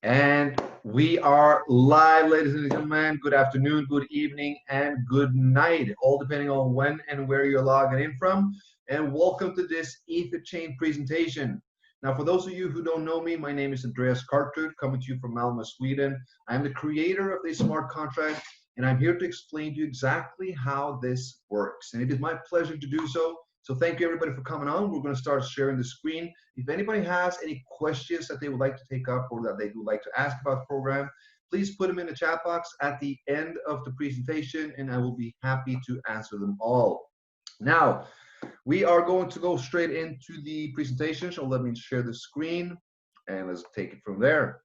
And we are live, ladies and gentlemen. Good afternoon, good evening, and good night, all depending on when and where you're logging in from. And welcome to this Etherchain presentation. Now, for those of you who don't know me, my name is Andreas Kartrud, coming to you from Malmö, Sweden. I'm the creator of this smart contract, and I'm here to explain to you exactly how this works. And it is my pleasure to do so. So thank you everybody for coming on. We're going to start sharing the screen. If anybody has any questions that they would like to take up or that they would like to ask about the program, please put them in the chat box at the end of the presentation and I will be happy to answer them all. Now, we are going to go straight into the presentation. So let me share the screen and let's take it from there.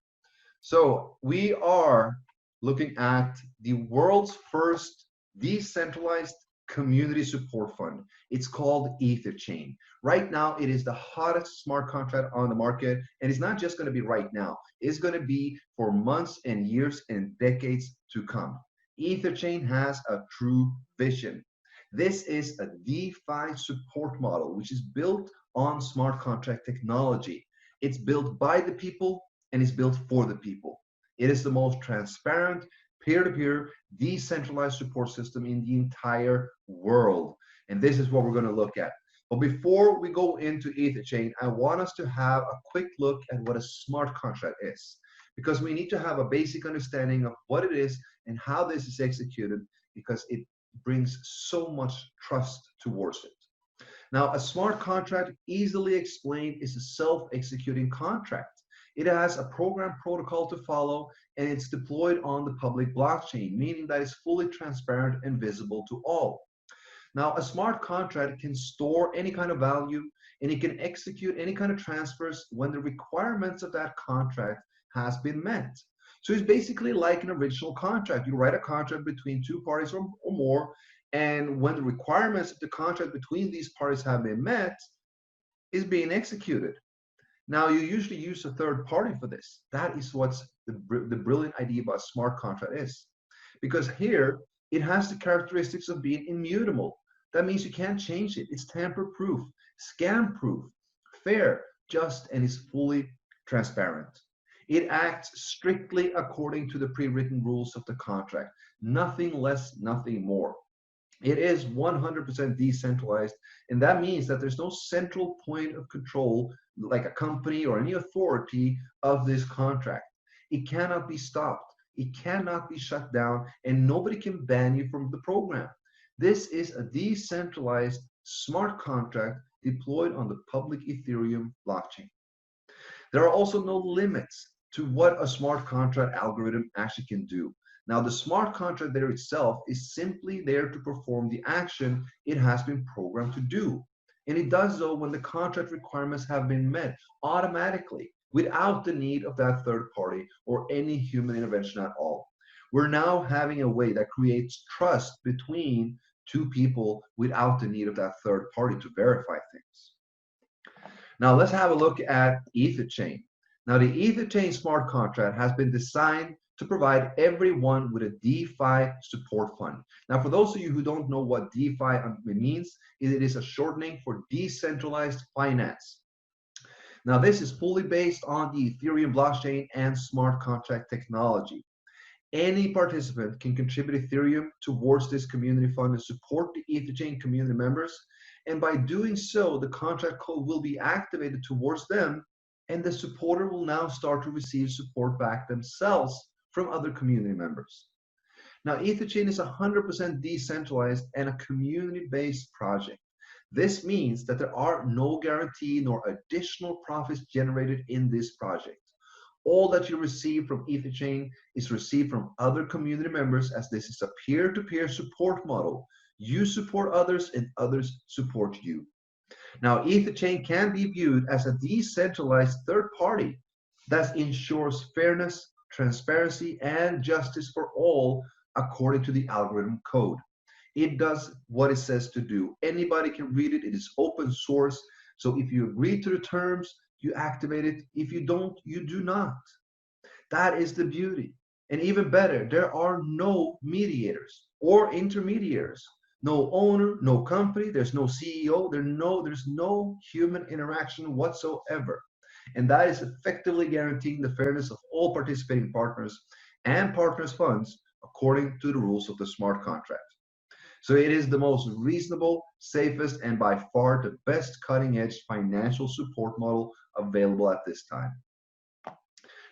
So we are looking at the world's first decentralized community support fund. It's called Etherchain. Right now, it is the hottest smart contract on the market, and it's not just going to be right now. It's going to be for months and years and decades to come. Etherchain has a true vision. This is a DeFi support model, which is built on smart contract technology. It's built by the people and it's built for the people. It is the most transparent, peer-to-peer, decentralized support system in the entire world. And this is what we're going to look at. But before we go into Etherchain, I want us to have a quick look at what a smart contract is, because we need to have a basic understanding of what it is and how this is executed, because it brings so much trust towards it. Now, a smart contract, easily explained, is a self-executing contract. It has a program protocol to follow, and it's deployed on the public blockchain, meaning that it's fully transparent and visible to all. Now, a smart contract can store any kind of value, and it can execute any kind of transfers when the requirements of that contract has been met. So it's basically like an original contract. You write a contract between two parties or more, and when the requirements of the contract between these parties have been met, is being executed. Now, you usually use a third party for this. That is what's the brilliant idea about smart contract is. Because here, it has the characteristics of being immutable. That means you can't change it. It's tamper-proof, scam-proof, fair, just, and is fully transparent. It acts strictly according to the pre-written rules of the contract. Nothing less, nothing more. It is 100% decentralized, and that means that there's no central point of control like a company or any authority of this contract. It cannot be stopped. It cannot be shut down, and nobody can ban you from the program. This is a decentralized smart contract deployed on the public Ethereum blockchain. There are also no limits to what a smart contract algorithm actually can do. Now, the smart contract there itself is simply there to perform the action it has been programmed to do. And it does so when the contract requirements have been met automatically, without the need of that third party or any human intervention at all. We're now having a way that creates trust between two people without the need of that third party to verify things. Now, let's have a look at Etherchain. Now, the Etherchain smart contract has been designed to provide everyone with a DeFi support fund. Now, for those of you who don't know what DeFi means, it is a shortening for decentralized finance. Now, this is fully based on the Ethereum blockchain and smart contract technology. Any participant can contribute Ethereum towards this community fund and support the Etherchain community members. And by doing so, the contract code will be activated towards them, and the supporter will now start to receive support back themselves from other community members. Now, Etherchain is 100% decentralized and a community-based project. This means that there are no guarantee nor additional profits generated in this project. All that you receive from Etherchain is received from other community members, as this is a peer-to-peer support model. You support others and others support you. Now, Etherchain can be viewed as a decentralized third party that ensures fairness, transparency, and justice for all according to the algorithm code. It does what it says to do. Anybody can read it. It is open source. So if you agree to the terms, you activate it. If you don't, you do not. That is the beauty. And even better, there are no mediators or intermediaries. No owner, no company, there's no CEO, there's no human interaction whatsoever. And that is effectively guaranteeing the fairness of all participating partners and partners' funds according to the rules of the smart contract. So it is the most reasonable, safest, and by far the best cutting-edge financial support model available at this time.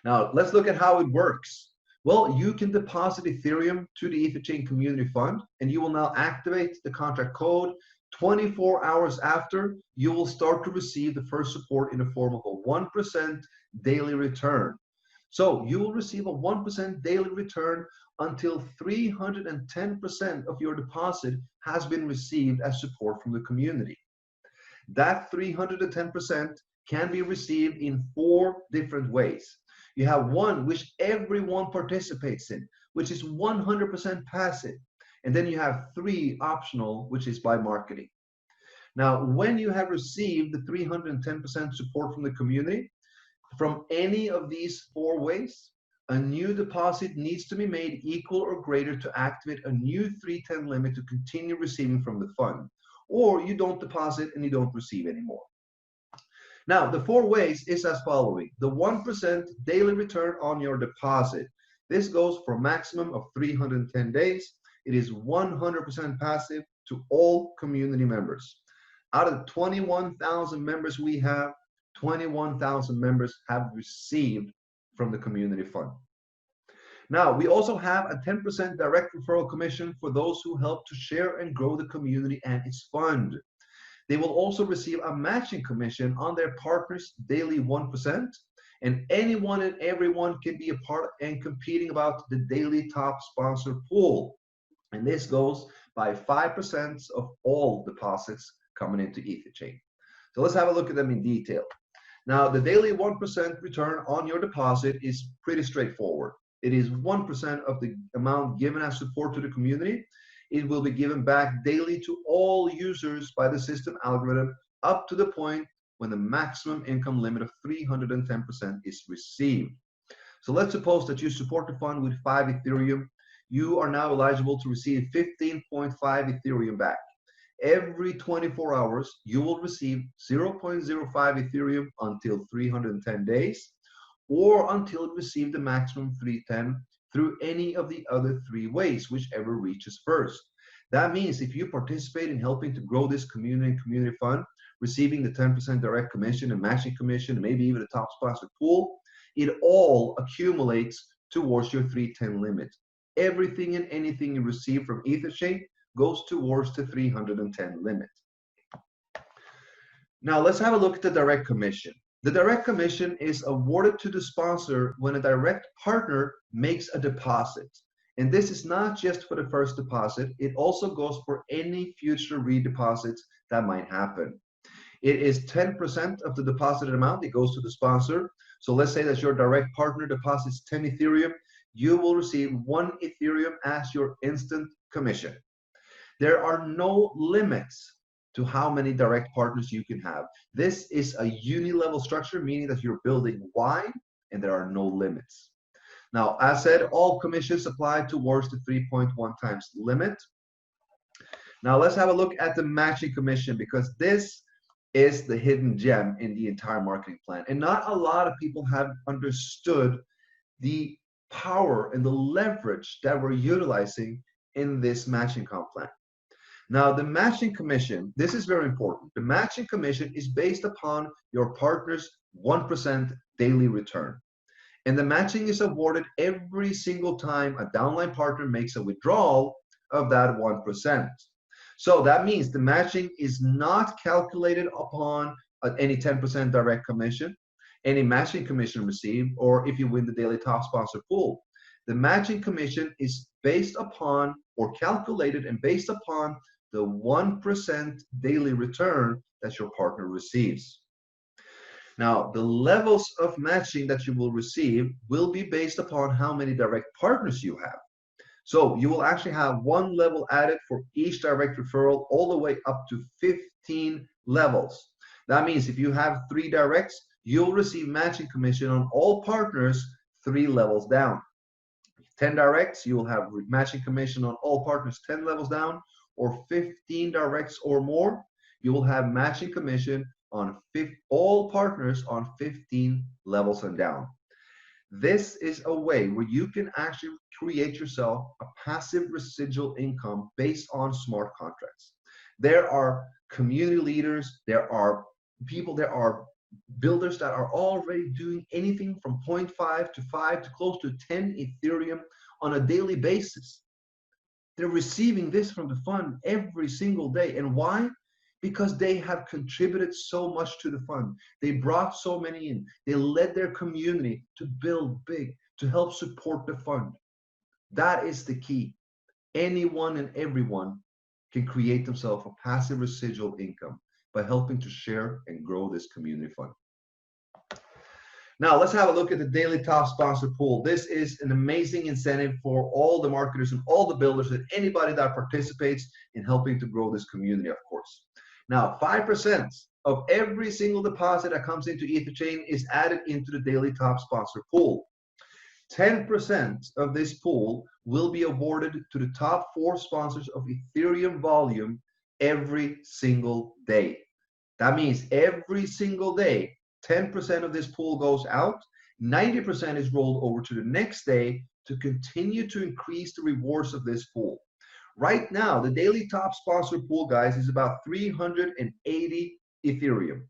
Now, let's look at how it works. Well, you can deposit Ethereum to the Etherchain Community Fund, and you will now activate the contract code. 24 hours after, you will start to receive the first support in the form of a 1% daily return. So you will receive a 1% daily return until 310% of your deposit has been received as support from the community. That 310% can be received in 4 different ways. You have one which everyone participates in, which is 100% passive. And then you have 3 optional, which is by marketing. Now, when you have received the 310% support from the community, from any of these 4 ways, a new deposit needs to be made equal or greater to activate a new 310 limit to continue receiving from the fund. Or you don't deposit and you don't receive anymore. Now, the 4 ways is as following. The 1% daily return on your deposit. This goes for a maximum of 310 days. It is 100% passive to all community members. Out of the 21,000 members we have, 21,000 members have received from the community fund. Now, we also have a 10% direct referral commission for those who help to share and grow the community and its fund. They will also receive a matching commission on their partners' daily 1%, and anyone and everyone can be a part and competing about the daily top sponsor pool. And this goes by 5% of all deposits coming into Etherchain. So let's have a look at them in detail. Now, the daily 1% return on your deposit is pretty straightforward. It is 1% of the amount given as support to the community. It will be given back daily to all users by the system algorithm up to the point when the maximum income limit of 310% is received. So let's suppose that you support the fund with 5 Ethereum. You are now eligible to receive 15.5 Ethereum back. Every 24 hours, you will receive 0.05 Ethereum until 310 days, or until you receive the maximum 310 through any of the other 3 ways, whichever reaches first. That means if you participate in helping to grow this community and community fund, receiving the 10% direct commission and matching commission, and maybe even the top sponsor pool, it all accumulates towards your 310 limit. Everything and anything you receive from Etherchain goes towards the 310 limit. Now let's have a look at the direct commission. The direct commission is awarded to the sponsor when a direct partner makes a deposit. And this is not just for the first deposit, it also goes for any future redeposits that might happen. It is 10% of the deposited amount, it goes to the sponsor. So let's say that your direct partner deposits 10 Ethereum, you will receive 1 Ethereum as your instant commission. There are no limits to how many direct partners you can have. This is a uni-level structure, meaning that you're building wide and there are no limits. Now, as said, all commissions apply towards the 3.1 times limit. Now, let's have a look at the matching commission, because this is the hidden gem in the entire marketing plan. And not a lot of people have understood the power and the leverage that we're utilizing in this matching comp plan. Now, the matching commission, this is very important. The matching commission is based upon your partner's 1% daily return. And the matching is awarded every single time a downline partner makes a withdrawal of that 1%. So that means the matching is not calculated upon any 10% direct commission, any matching commission received, or if you win the daily top sponsor pool. The matching commission is based upon or calculated and based upon the 1% daily return that your partner receives. Now, the levels of matching that you will receive will be based upon how many direct partners you have. So you will actually have 1 level added for each direct referral, all the way up to 15 levels. That means if you have 3 directs, you'll receive matching commission on all partners 3 levels down. 10 directs, you will have matching commission on all partners 10 levels down, or 15 directs or more, you will have matching commission on all partners on 15 levels and down. This is a way where you can actually create yourself a passive residual income based on smart contracts. There are community leaders, there are people, there are builders that are already doing anything from 0.5 to 5 to close to 10 Ethereum on a daily basis. They're receiving this from the fund every single day. And why? Because they have contributed so much to the fund. They brought so many in. They led their community to build big, to help support the fund. That is the key. Anyone and everyone can create themselves a passive residual income by helping to share and grow this community fund. Now, let's have a look at the daily top sponsor pool. This is an amazing incentive for all the marketers and all the builders and anybody that participates in helping to grow this community, of course. Now, 5% of every single deposit that comes into Etherchain is added into the daily top sponsor pool. 10% of this pool will be awarded to the top 4 sponsors of Ethereum volume every single day. That means every single day, 10% of this pool goes out, 90% is rolled over to the next day to continue to increase the rewards of this pool. Right now, the daily top sponsor pool, guys, is about 380 Ethereum.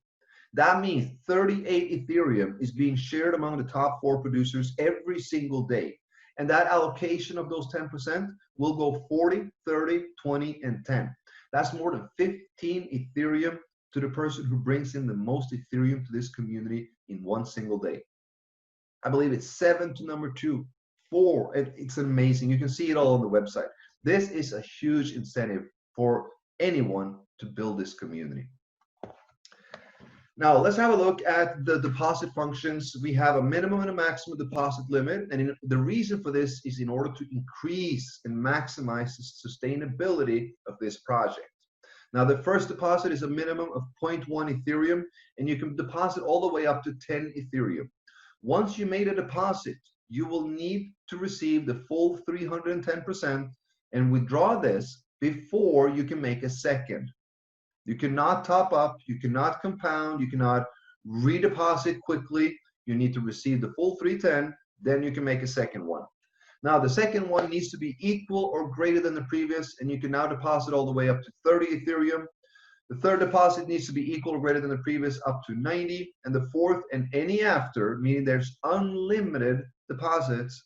That means 38 Ethereum is being shared among the top 4 producers every single day. And that allocation of those 10% will go 40, 30, 20, and 10. That's more than 15 Ethereum to the person who brings in the most Ethereum to this community in one single day. I believe it's 7 to number 2, 4. It's amazing. You can see it all on the website. This is a huge incentive for anyone to build this community. Now, let's have a look at the deposit functions. We have a minimum and a maximum deposit limit. And the reason for this is in order to increase and maximize the sustainability of this project. Now, the first deposit is a minimum of 0.1 Ethereum, and you can deposit all the way up to 10 Ethereum. Once you made a deposit, you will need to receive the full 310% and withdraw this before you can make a second. You cannot top up, you cannot compound, you cannot redeposit quickly. You need to receive the full 310, then you can make a second one. Now, the second one needs to be equal or greater than the previous, and you can now deposit all the way up to 30 Ethereum. The third deposit needs to be equal or greater than the previous, up to 90. And the fourth and any after, meaning there's unlimited deposits,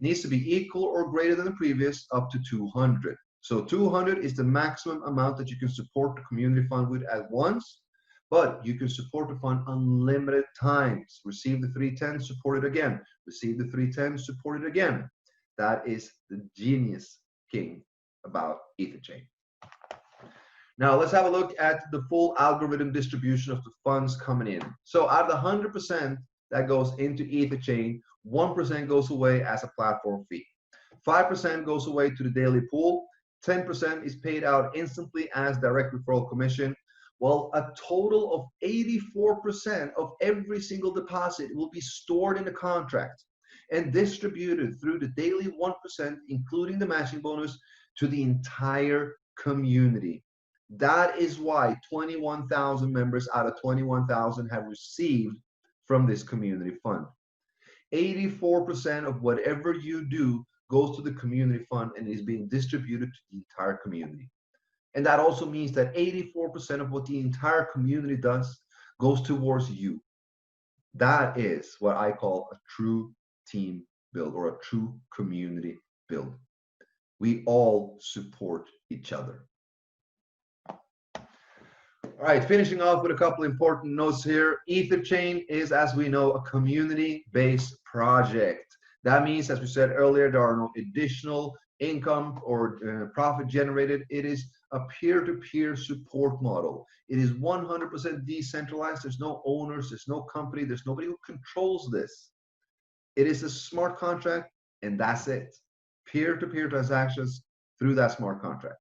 needs to be equal or greater than the previous, up to 200. So 200 is the maximum amount that you can support the community fund with at once, but you can support the fund unlimited times. Receive the 310, support it again. Receive the 310, support it again. That is the genius king about Etherchain. Now, let's have a look at the full algorithm distribution of the funds coming in. So out of the 100% that goes into Etherchain, 1% goes away as a platform fee. 5% goes away to the daily pool. 10% is paid out instantly as direct referral commission, while a total of 84% of every single deposit will be stored in the contract and distributed through the daily 1%, including the matching bonus, to the entire community. That is why 21,000 members out of 21,000 have received from this community fund. 84% of whatever you do goes to the community fund and is being distributed to the entire community. And that also means that 84% of what the entire community does goes towards you. That is what I call a true team build or a true community build. We all support each other. All right, finishing off with a couple important notes here. Etherchain is, as we know, a community-based project. That means, as we said earlier, there are no additional income or profit generated. It is a peer-to-peer support model. It is 100% decentralized. There's no owners, there's no company, there's nobody who controls this. It is a smart contract, and that's it. Peer-to-peer transactions through that smart contract.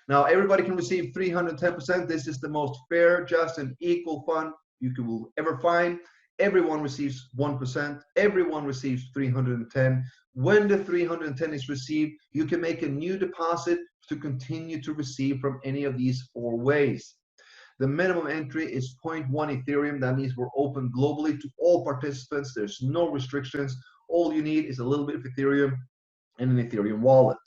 Now, everybody can receive 310%. This is the most fair, just, and equal fund you will ever find. Everyone receives 1%. Everyone receives 310. When the 310 is received, you can make a new deposit to continue to receive from any of these 4 ways. The minimum entry is 0.1 Ethereum. That means we're open globally to all participants. There's no restrictions. All you need is a little bit of Ethereum and an Ethereum wallet.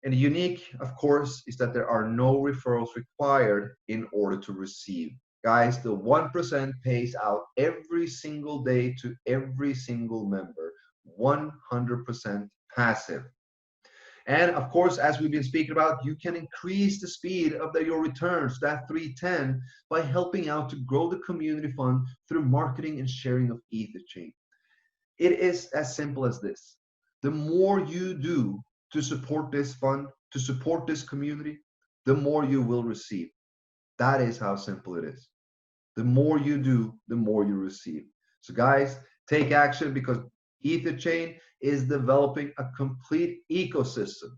And unique, of course, is that there are no referrals required in order to receive. Guys, the 1% pays out every single day to every single member, 100% passive. And of course, as we've been speaking about, you can increase the speed of your returns, that 310, by helping out to grow the community fund through marketing and sharing of Etherchain. It is as simple as this. The more you do to support this fund, to support this community, the more you will receive. That is how simple it is. The more you do, the more you receive. So guys, take action, because Etherchain is developing a complete ecosystem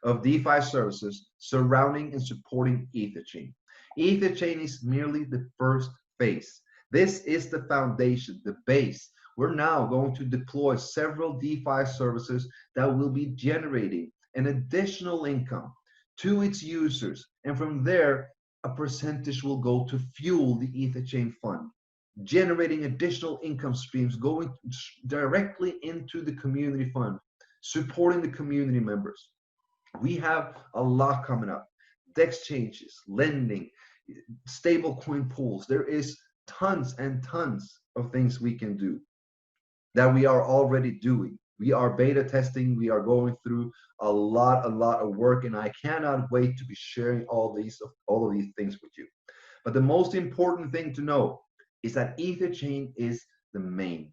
of DeFi services surrounding and supporting Etherchain. Etherchain is merely the first phase. This is the foundation, the base. We're now going to deploy several DeFi services that will be generating an additional income to its users. And from there, a percentage will go to fuel the Etherchain fund, generating additional income streams going directly into the community fund, supporting the community members. We have a lot coming up. DEX changes, lending, stablecoin pools. There is tons and tons of things we can do that we are already doing. We are beta testing. We are going through a lot of work, and I cannot wait to be sharing all of these things with you. But the most important thing to know is that Etherchain is the main.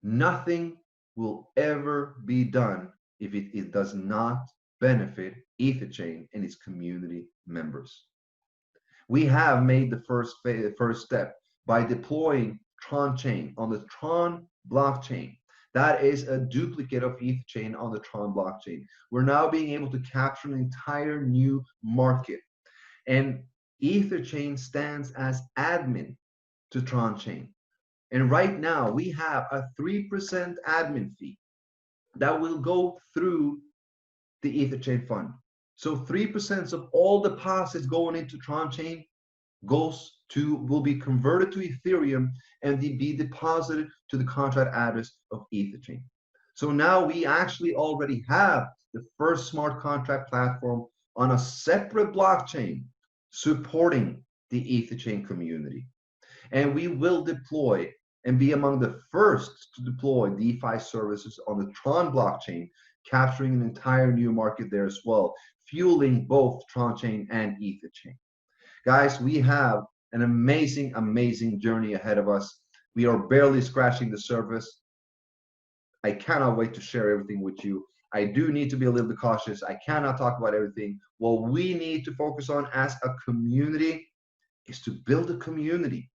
Nothing will ever be done if it does not benefit Etherchain and its community members. We have made the first step by deploying Tron Chain on the Tron blockchain. That is a duplicate of Etherchain on the Tron blockchain. We're now being able to capture an entire new market. And Etherchain stands as admin to Tron Chain. And right now we have a 3% admin fee that will go through the Etherchain fund. So 3% of all deposits going into Tron Chain will be converted to Ethereum and be deposited to the contract address of Etherchain. So now we actually already have the first smart contract platform on a separate blockchain supporting the Etherchain community. And we will deploy and be among the first to deploy DeFi services on the Tron blockchain, capturing an entire new market there as well, fueling both Tron Chain and Etherchain. Guys, we have an amazing journey ahead of us. We are barely scratching the surface. I cannot wait to share everything with you. I do need to be a little bit cautious. I cannot talk about everything. What we need to focus on as a community is to build a community,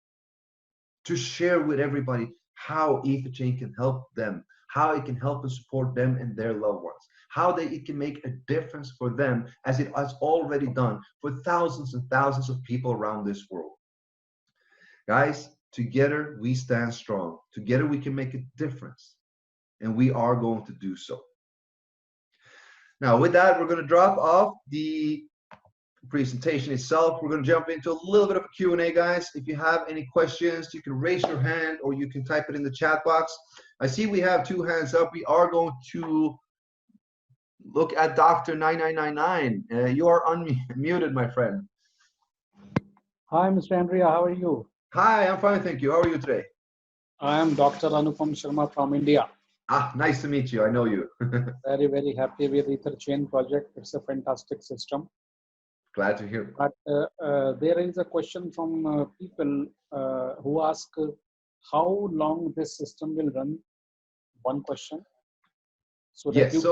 to share with everybody how Etherchain can help them, how it can help and support them and their loved ones, how it can make a difference for them, as it has already done for thousands and thousands of people around this world. Guys, together we stand strong. Together we can make a difference, and we are going to do so. Now, with that, we're going to drop off the presentation itself. We're going to jump into a little bit of a Q&A, guys. If you have any questions, you can raise your hand or you can type it in the chat box. I see we have 2 hands up. We are going to look at Dr. 9999. You are unmuted, my friend. Hi, Mr. Andrea. How are you? Hi, I'm fine, thank you. How are you today? I am Dr. Anupam Sharma from India. Ah, nice to meet you. I know you. Very happy with Etherchain project. It's a fantastic system. Glad to hear. But there is a question from people who ask how long this system will run. One question. So that yes,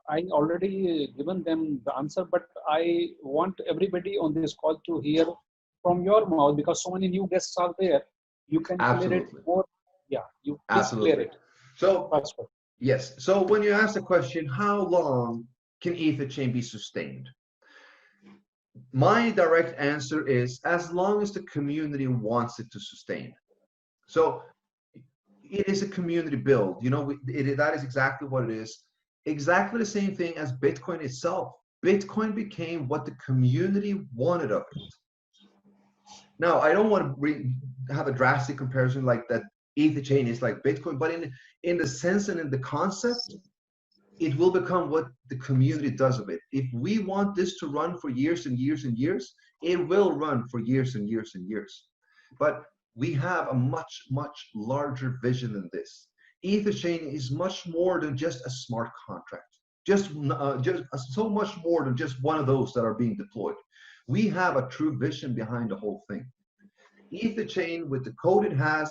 I already given them the answer, but I want everybody on this call to hear from your mouth, because so many new guests are there. You can clear it more. Yeah, you please clear it. So, yes. So when you ask the question, how long can Etherchain be sustained? My direct answer is as long as the community wants it to sustain. So it is a community build. You know, that is exactly what it is. Exactly the same thing as Bitcoin itself. Bitcoin became what the community wanted of it. Now, I don't want to have a drastic comparison like that Etherchain is like Bitcoin, but in the sense and in the concept, it will become what the community does of it. If we want this to run for years and years and years, it will run for years and years and years. But we have a much, much larger vision than this. Etherchain is much more than just a smart contract, just so much more than just one of those that are being deployed. We have a true vision behind the whole thing. Etherchain, with the code it has,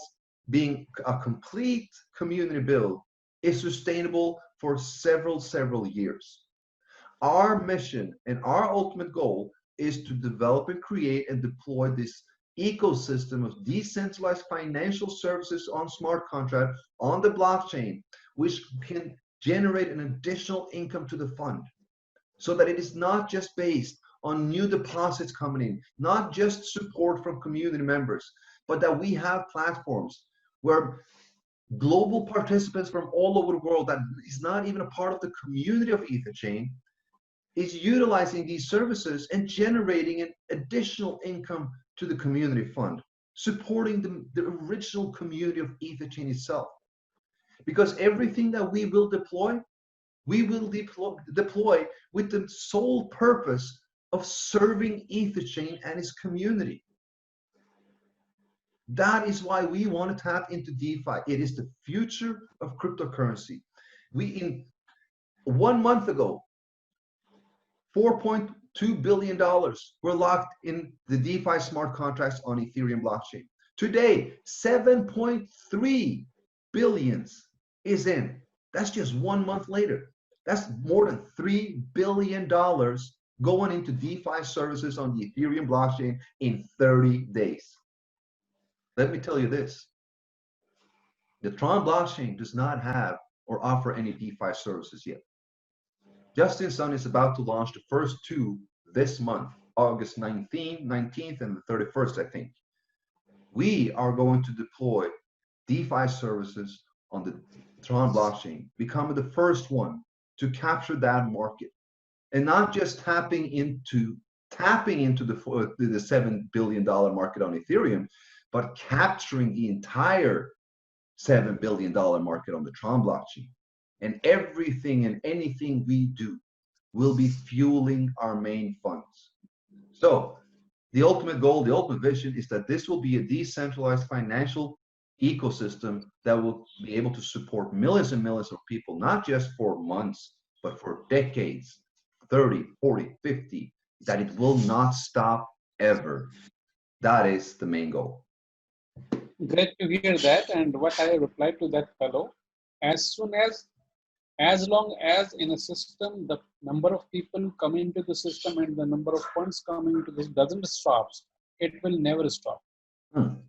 being a complete community build, is sustainable for several years. Our mission and our ultimate goal is to develop and create and deploy this ecosystem of decentralized financial services on smart contract on the blockchain, which can generate an additional income to the fund, so that it is not just based on new deposits coming in, not just support from community members, but that we have platforms where global participants from all over the world that is not even a part of the community of Etherchain is utilizing these services and generating an additional income to the community fund, supporting the original community of Etherchain itself. Because everything that we will deploy with the sole purpose of serving Etherchain and its community. That is why we want to tap into DeFi. It is the future of cryptocurrency. In 1 month ago, $4.2 billion were locked in the DeFi smart contracts on Ethereum blockchain. Today, 7.3 billion is in. That's just 1 month later. That's more than $3 billion going into DeFi services on the Ethereum blockchain in 30 days. Let me tell you this. The Tron blockchain does not have or offer any DeFi services yet. Justin Sun is about to launch the first two this month, August 19th and the 31st, I think. We are going to deploy DeFi services on the Tron blockchain, becoming the first one to capture that market, and not just tapping into the $7 billion market on Ethereum, but capturing the entire $7 billion market on the Tron blockchain. And everything and anything we do will be fueling our main funds. So the ultimate goal, the ultimate vision is that this will be a decentralized financial ecosystem that will be able to support millions and millions of people, not just for months, but for decades, 30, 40, 50, that it will not stop ever. That is the main goal. Great to hear that. And what I replied to that fellow, as long as in a system, the number of people coming into the system and the number of funds coming into this doesn't stop, it will never stop. Correct.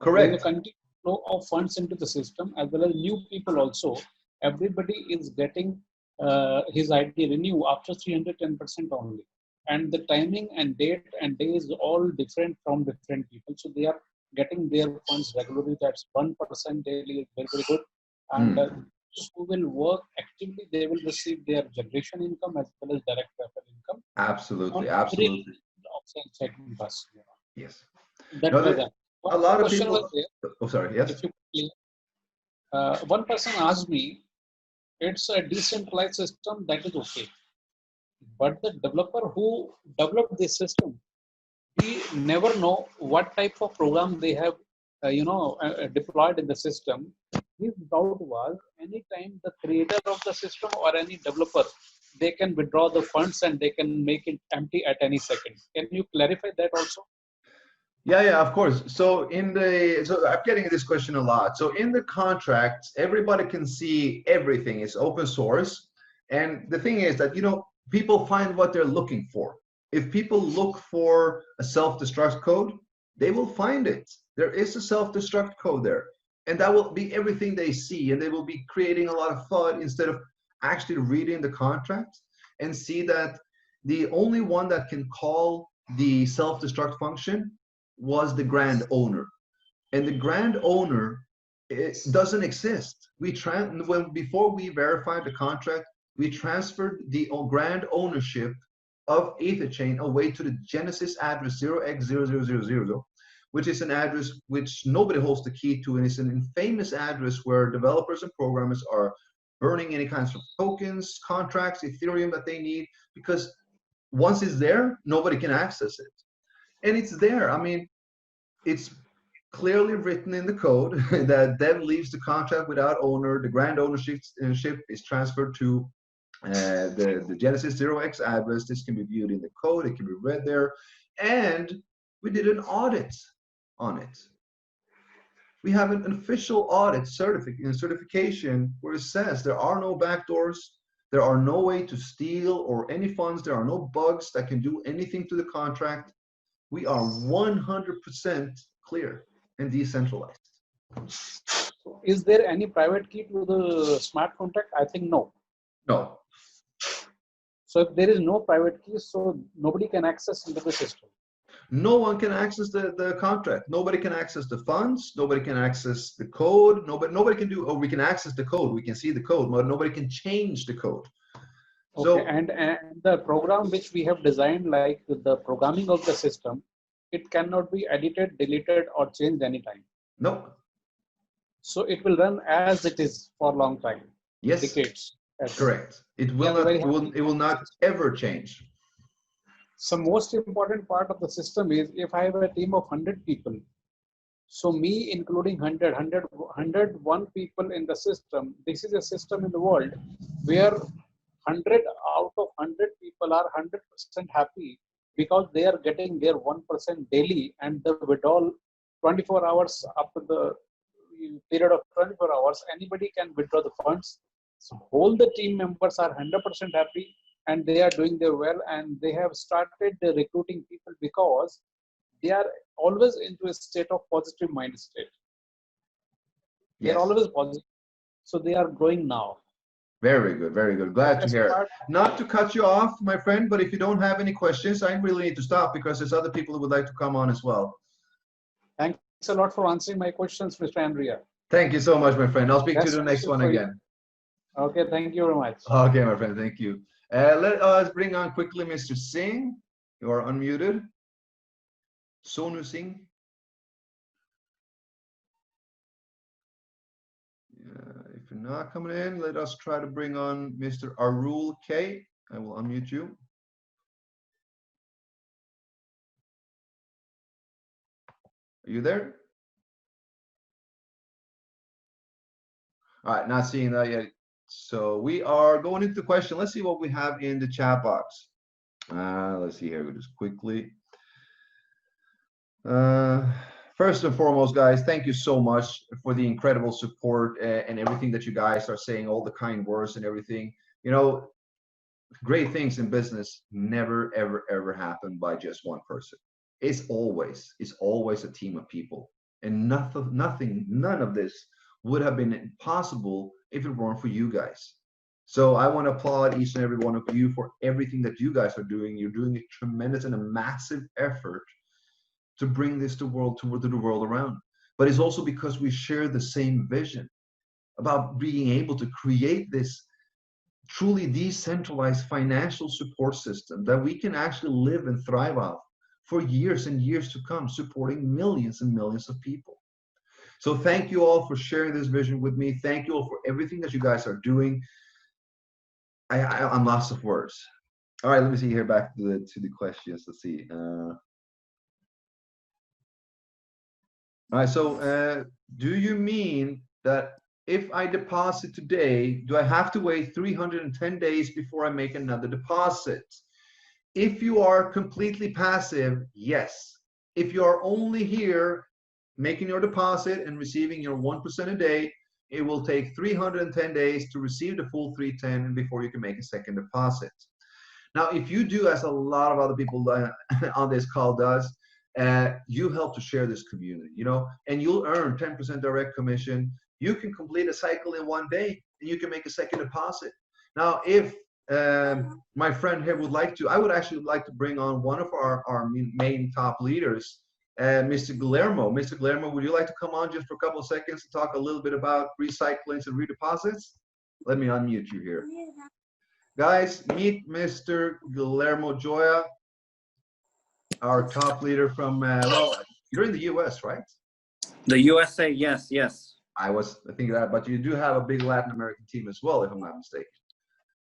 There is a continuous flow of funds into the system, as well as new people also. Everybody is getting his ID renew after 310% only. And the timing and date and day is all different from different people. So they are getting their funds regularly. That's 1% daily, very, very good. And those who will work actively, they will receive their generation income as well as direct referral income. Absolutely. Yes. That was that. A lot of people. Oh, sorry. Yes. One person asked me, it's a decentralized system, that is okay. But the developer who developed this system, we never know what type of program they have, deployed in the system. His doubt was, anytime the creator of the system or any developer, they can withdraw the funds and they can make it empty at any second. Can you clarify that also? Yeah, of course. So I'm getting this question a lot. So in the contracts, everybody can see everything. It's open source. And the thing is that, people find what they're looking for. If people look for a self-destruct code, they will find it. There is a self-destruct code there. And that will be everything they see. And they will be creating a lot of FUD instead of actually reading the contract and see that the only one that can call the self-destruct function was the grand owner. And the grand owner, it doesn't exist. Before we verified the contract, we transferred the grand ownership of Etherchain away to the Genesis address 0x0000, which is an address which nobody holds the key to, and it's an infamous address where developers and programmers are burning any kinds of tokens, contracts, Ethereum that they need, because once it's there, nobody can access it. And it's there. I mean, it's clearly written in the code that dev leaves the contract without owner. The grand ownership is transferred to the Genesis 0x address. This can be viewed in the code. It can be read there. And we did an audit on it. We have an official audit certification where it says there are no backdoors. There are no way to steal or any funds. There are no bugs that can do anything to the contract. We are 100% clear and decentralized. Is there any private key to the smart contract? I think no. No. So if there is no private key, so nobody can access into the system. No one can access the contract. Nobody can access the funds. Nobody can access the code. Nobody can do, or we can access the code. We can see the code, but nobody can change the code. Okay, so, and the program which we have designed, like the programming of the system, it cannot be edited, deleted, or changed anytime. No. So it will run as it is for a long time. Yes. Decades. Correct. It will not ever change. So most important part of the system is if I have a team of 100 people, so me including 101 people in the system, this is a system in the world where 100 out of 100 people are 100% happy because they are getting their 1% daily, and the withdrawal 24 hours after the period of 24 hours, anybody can withdraw the funds. So all the team members are 100% happy, and they are doing their well, and they have started recruiting people because they are always into a state of positive mind state. They are always positive. So they are growing now. Very good, very good. Glad to hear it. Not to cut you off, my friend, but if you don't have any questions, I really need to stop because there's other people who would like to come on as well. Thanks a lot for answering my questions, Mr. Andrea. Thank you so much, my friend. I'll speak to you the next one again. Okay, thank you very much. Okay, my friend, thank you. Let us bring on quickly Mr. Singh. You are unmuted. Sonu Singh. If you're not coming in, let us try to bring on Mr. Arul K. I will unmute you. Are you there? All right, not seeing that yet. So we are going into the question. Let's see what we have in the chat box. Let's see here just quickly. First and foremost, guys, thank you so much for the incredible support and everything that you guys are saying, all the kind words and everything. You know, great things in business never, ever, ever happen by just one person. It's always a team of people. And none of this would have been possible if it weren't for you guys. So I want to applaud each and every one of you for everything that you guys are doing. You're doing a tremendous and a massive effort to bring this to the world around. But it's also because we share the same vision about being able to create this truly decentralized financial support system that we can actually live and thrive off for years and years to come, supporting millions and millions of people. So thank you all for sharing this vision with me. Thank you all for everything that you guys are doing. I'm lost of words. All right, let me see here, back to the questions. Let's see. All right, so do you mean that if I deposit today, do I have to wait 310 days before I make another deposit? If you are completely passive, yes. If you are only here making your deposit and receiving your 1% a day, it will take 310 days to receive the full 310 before you can make a second deposit. Now, if you do, as a lot of other people on this call does, you help to share this community, you know, and you'll earn 10% direct commission. You can complete a cycle in one day and you can make a second deposit. Now, if my friend here would like to, I would actually like to bring on one of our main top leaders, Mr. Guillermo. Mr. Guillermo, would you like to come on just for a couple of seconds to talk a little bit about recyclings and redeposits? Let me unmute you here. Guys, meet Mr. Guillermo Joya, our top leader from, well, you're in the US, right? The USA, yes, yes. I was thinking that, but you do have a big Latin American team as well, if I'm not mistaken.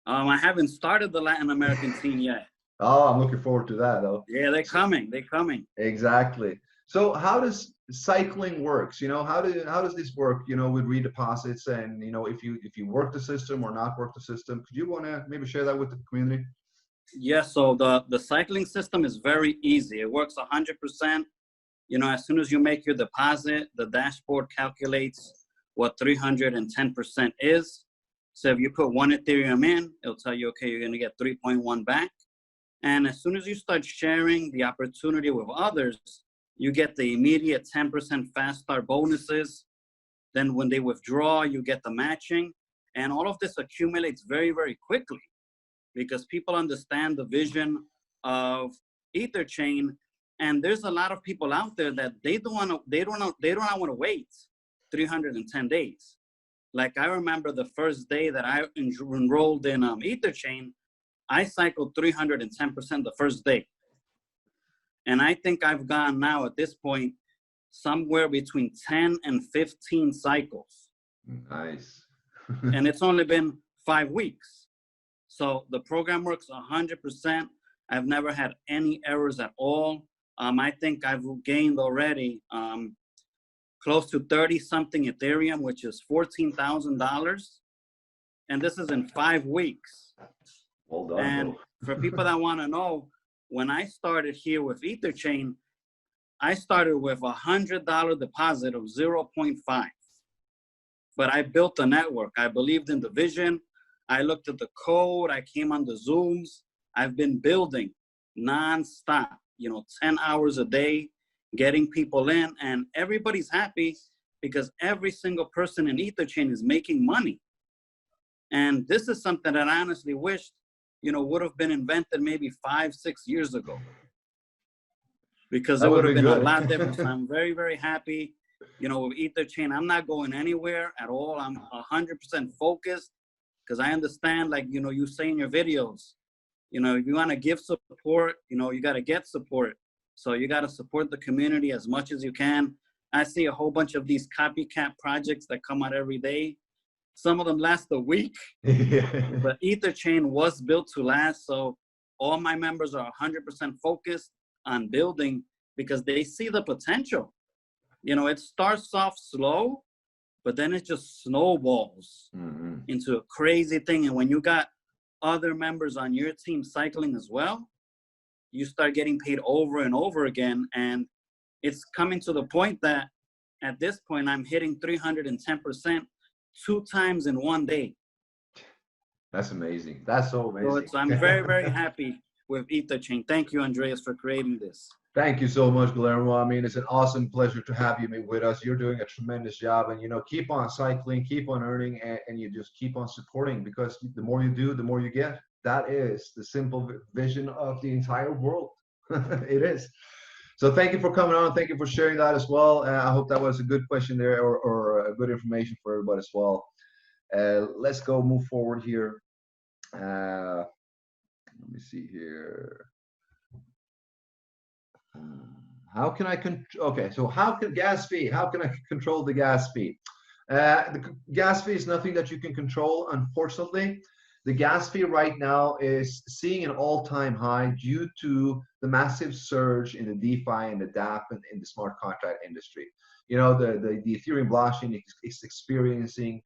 I haven't started the Latin American team yet. Oh, I'm looking forward to that, though. Yeah, they're coming. They're coming. Exactly. So how does cycling works? You know, how does this work? You know, with redeposits and you know, if you work the system or not work the system, could you want to maybe share that with the community? Yes, so the cycling system is very easy. It works 100%. You know, as soon as you make your deposit, the dashboard calculates what 310% is. So if you put 1 Ethereum in, it'll tell you, okay, you're going to get 3.1 back. And as soon as you start sharing the opportunity with others, you get the immediate 10% fast start bonuses. Then when they withdraw, you get the matching. And all of this accumulates very, very quickly because people understand the vision of Etherchain. And there's a lot of people out there that they don't want to wait 310 days. Like I remember the first day that I enrolled in Etherchain, I cycled 310% the first day. And I think I've gone now at this point somewhere between 10 and 15 cycles. Nice. And it's only been 5 weeks. So the program works 100%. I've never had any errors at all. I think I've gained already close to 30 something Ethereum, which is $14,000. And this is in 5 weeks. Well done. And for people that want to know, when I started here with Etherchain, I started with a $100 deposit of 0.5. But I built a network. I believed in the vision. I looked at the code. I came on the Zooms. I've been building nonstop, 10 hours a day, getting people in, and everybody's happy because every single person in Etherchain is making money. And this is something that I honestly wished, would have been invented maybe 5-6 years ago, because it would have been a lot different. So I'm very, very happy, with Etherchain. I'm not going anywhere at all. I'm 100% focused because I understand, like, you say in your videos, if you want to give support, you got to get support. So you got to support the community as much as you can. I see a whole bunch of these copycat projects that come out every day. Some of them last a week, but Etherchain was built to last. So all my members are 100% focused on building because they see the potential. It starts off slow, but then it just snowballs into a crazy thing. And when you got other members on your team cycling as well, you start getting paid over and over again. And it's coming to the point that at this point, I'm hitting 310% 2 times in 1 day. That's amazing. That's so amazing. So I'm very, very happy with Etherchain. Thank you, Andreas, for creating this. Thank you so much, Guillermo. I mean, it's an awesome pleasure to have you with us. You're doing a tremendous job, and keep on cycling, keep on earning, and you just keep on supporting, because the more you do, the more you get. That is the simple vision of the entire world. It is. So thank you for coming on. Thank you for sharing that as well. I hope that was a good question there, or a good information for everybody as well. Let's go move forward here. Let me see here. How can I okay, so how can gas fee? How can I control the gas fee? The gas fee is nothing that you can control, unfortunately. The gas fee right now is seeing an all-time high due to the massive surge in the DeFi and the DApp and in the smart contract industry. The Ethereum blockchain is experiencing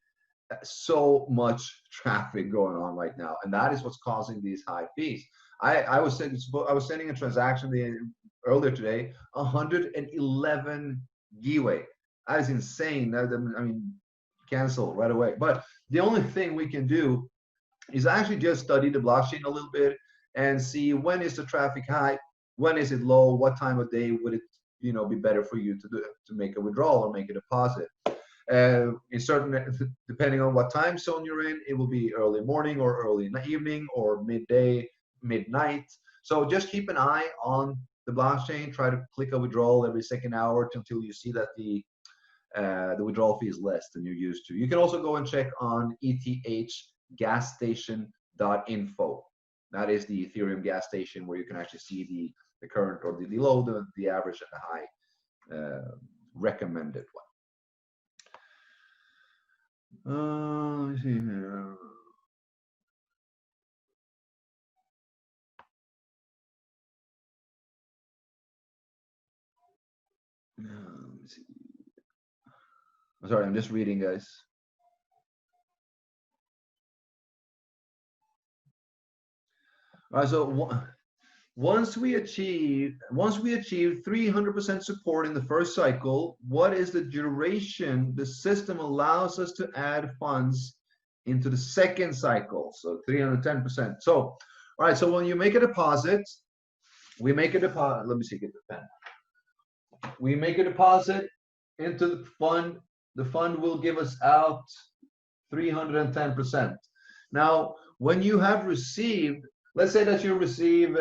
so much traffic going on right now, and that is what's causing these high fees. I was sending a transaction earlier today, 111 giveaway. That is insane. I mean, cancel right away. But the only thing we can do is actually just study the blockchain a little bit and see when is the traffic high, when is it low, what time of day would it be better for you to make a withdrawal or make a deposit. In certain, depending on what time zone you're in, it will be early morning or early in the evening or midday, midnight. So just keep an eye on the blockchain. Try to click a withdrawal every second hour until you see that the withdrawal fee is less than you're used to. You can also go and check on ETH gas station Etherchain.info. That is the Ethereum gas station where you can actually see the current or the low, the average, and the high recommended one. Let me see here. Let me see. Sorry, I'm just reading, guys. All right, so once we achieve 300% support in the first cycle, what is the duration the system allows us to add funds into the second cycle? So 310%. So, all right, so when you make a deposit, we make a deposit. Let me see, get the pen. We make a deposit into the fund. The fund will give us out 310%. Now, when you have received, let's say that you receive,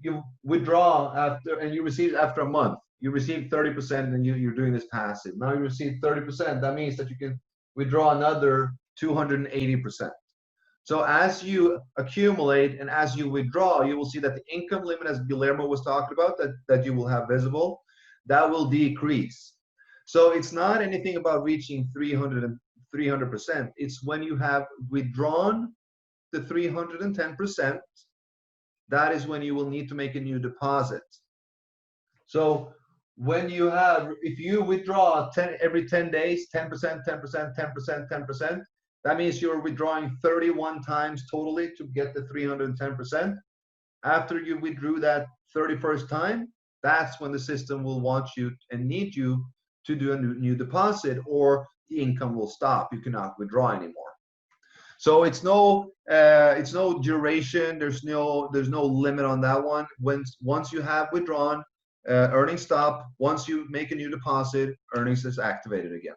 you withdraw after, and you receive after a month, you receive 30%, and you're doing this passive. Now you receive 30%. That means that you can withdraw another 280%. So as you accumulate and as you withdraw, you will see that the income limit, as Guillermo was talking about, that you will have visible, that will decrease. So it's not anything about reaching 300%. It's when you have withdrawn the 310%, that is when you will need to make a new deposit. So when you have, if you withdraw every 10 days, 10%, 10%, 10%, 10%, that means you're withdrawing 31 times totally to get the 310%. After you withdrew that 31st time, that's when the system will want you and need you to do a new deposit, or the income will stop. You cannot withdraw anymore. So it's no duration. There's no limit on that one. Once you have withdrawn, earnings stop. Once you make a new deposit, earnings is activated again.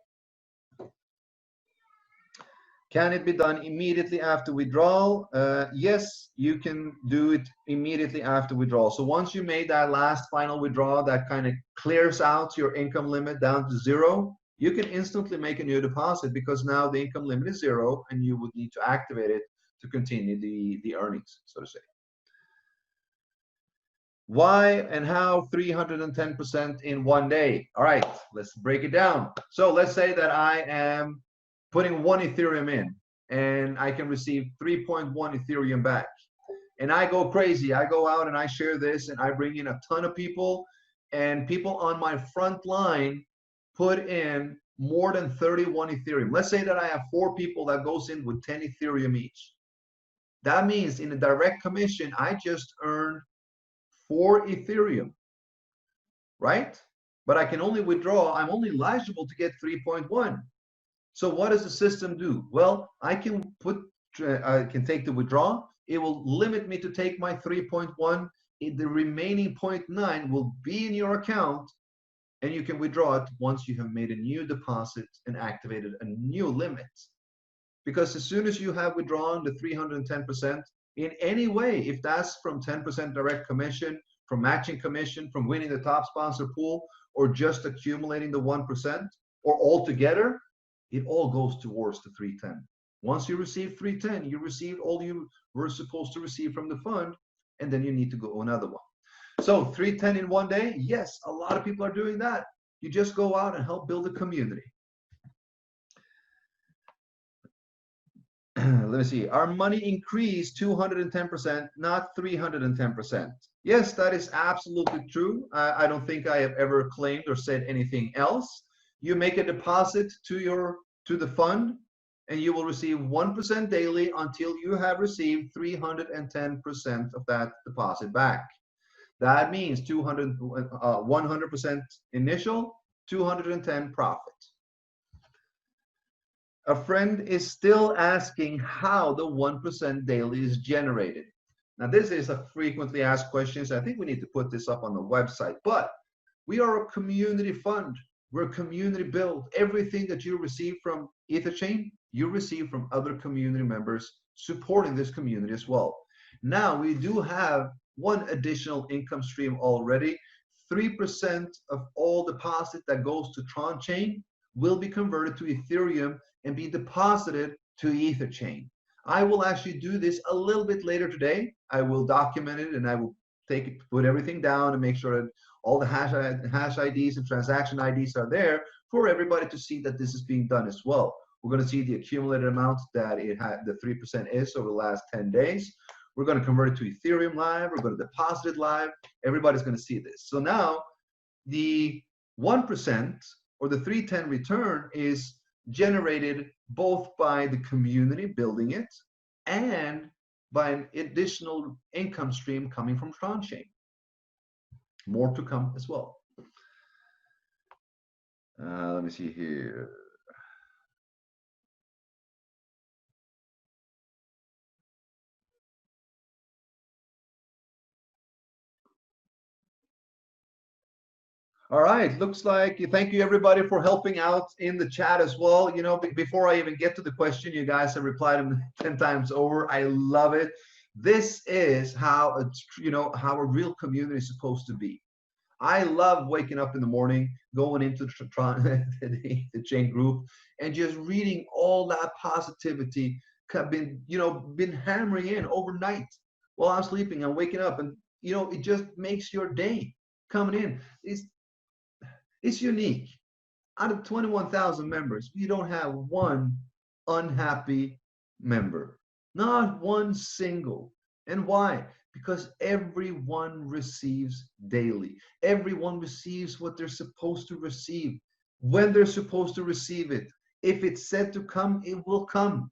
Can it be done immediately after withdrawal? Yes, you can do it immediately after withdrawal. So once you made that last final withdrawal that kind of clears out your income limit down to zero, you can instantly make a new deposit, because now the income limit is zero and you would need to activate it to continue the earnings, so to say. Why and how 310% in one day? All right, let's break it down. So let's say that I am putting 1 Ethereum in and I can receive 3.1 Ethereum back. And I go crazy. I go out and I share this and I bring in a ton of people, and people on my front line put in more than 31 Ethereum. Let's say that I have 4 people that goes in with 10 Ethereum each. That means in a direct commission, I just earned 4 Ethereum, right? But I can only withdraw, I'm only eligible to get 3.1. So what does the system do? Well, I can take the withdrawal. It will limit me to take my 3.1. The remaining 0.9 will be in your account, and you can withdraw it once you have made a new deposit and activated a new limit. Because as soon as you have withdrawn the 310%, in any way, if that's from 10% direct commission, from matching commission, from winning the top sponsor pool, or just accumulating the 1%, or all together, it all goes towards the 310. Once you receive 310, you received all you were supposed to receive from the fund, and then you need to go another one. So 310 in one day, yes, a lot of people are doing that. You just go out and help build a community. Let me see. Our money increased 210%, not 310%. Yes, that is absolutely true. I don't think I have ever claimed or said anything else. You make a deposit to the fund, and you will receive 1% daily until you have received 310% of that deposit back. That means 100% initial, 210 profit. A friend is still asking how the 1% daily is generated. Now, this is a frequently asked question, so I think we need to put this up on the website. But we are a community fund. We're a community build. Everything that you receive from Etherchain, you receive from other community members supporting this community as well. Now, we do have one additional income stream already. 3% of all deposit that goes to Tron Chain will be converted to Ethereum and be deposited to Etherchain. I will actually do this a little bit later today. I will document it and I will take it, put everything down and make sure that all the hash IDs and transaction IDs are there for everybody to see that this is being done as well. We're going to see the accumulated amount that it had, the 3% is over the last 10 days. We're going to convert it to Ethereum live. We're going to deposit it live. Everybody's going to see this. So now the 1% or the 310 return is generated both by the community building it and by an additional income stream coming from Etherchain. More to come as well. Let me see here. All right, looks like, thank you everybody for helping out in the chat as well. You know, before I even get to the question, you guys have replied them 10 times over. I love it. This is how, how a real community is supposed to be. I love waking up in the morning, going into the chain group and just reading all that positivity, been hammering in overnight while I'm sleeping. I'm waking up and, it just makes your day coming in. It's unique. Out of 21,000 members, we don't have one unhappy member. Not one single. And why? Because everyone receives daily. Everyone receives what they're supposed to receive, when they're supposed to receive it. If it's said to come, it will come.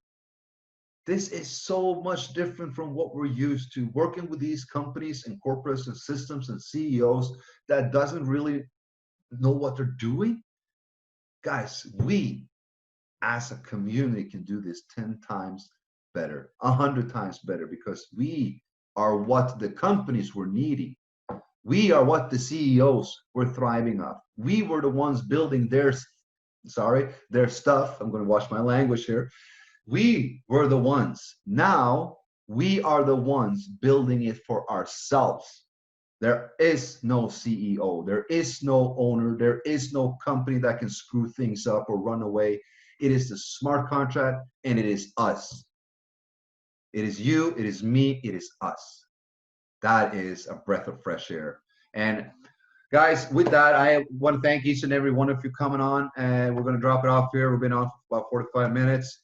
This is so much different from what we're used to, working with these companies and corporates and systems and CEOs that doesn't really know what they're doing. Guys, we as a community can do this 10 times better, 100 times better, because we are what the companies were needing. We are what the CEOs were thriving off. We were the ones building their stuff. I'm going to watch my language here. We were the ones. Now we are the ones building it for ourselves. There is no CEO. There is no owner. There is no company that can screw things up or run away. It is the smart contract, and it is us. It is you. It is me. It is us. That is a breath of fresh air. And guys, with that, I want to thank each and every one of you coming on. And we're going to drop it off here. We've been on for about 45 minutes.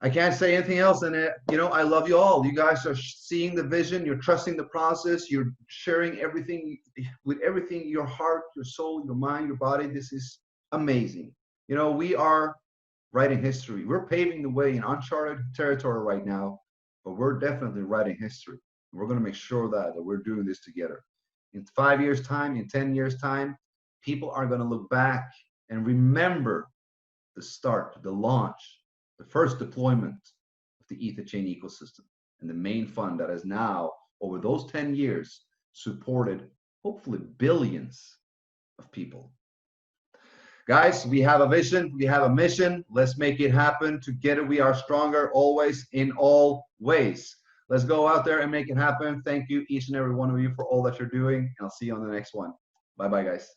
I can't say anything else than it. I love you all. You guys are seeing the vision. You're trusting the process. You're sharing everything with everything, your heart, your soul, your mind, your body. This is amazing. We are writing history. We're paving the way in uncharted territory right now, but we're definitely writing history. We're going to make sure that we're doing this together. In 5 years' time, in 10 years' time, people are going to look back and remember the start, the launch, the first deployment of the Etherchain ecosystem and the main fund that has now, over those 10 years, supported hopefully billions of people. Guys, we have a vision, we have a mission. Let's make it happen. Together we are stronger, always, in all ways. Let's go out there and make it happen. Thank you, each and every one of you, for all that you're doing. And I'll see you on the next one. Bye-bye, guys.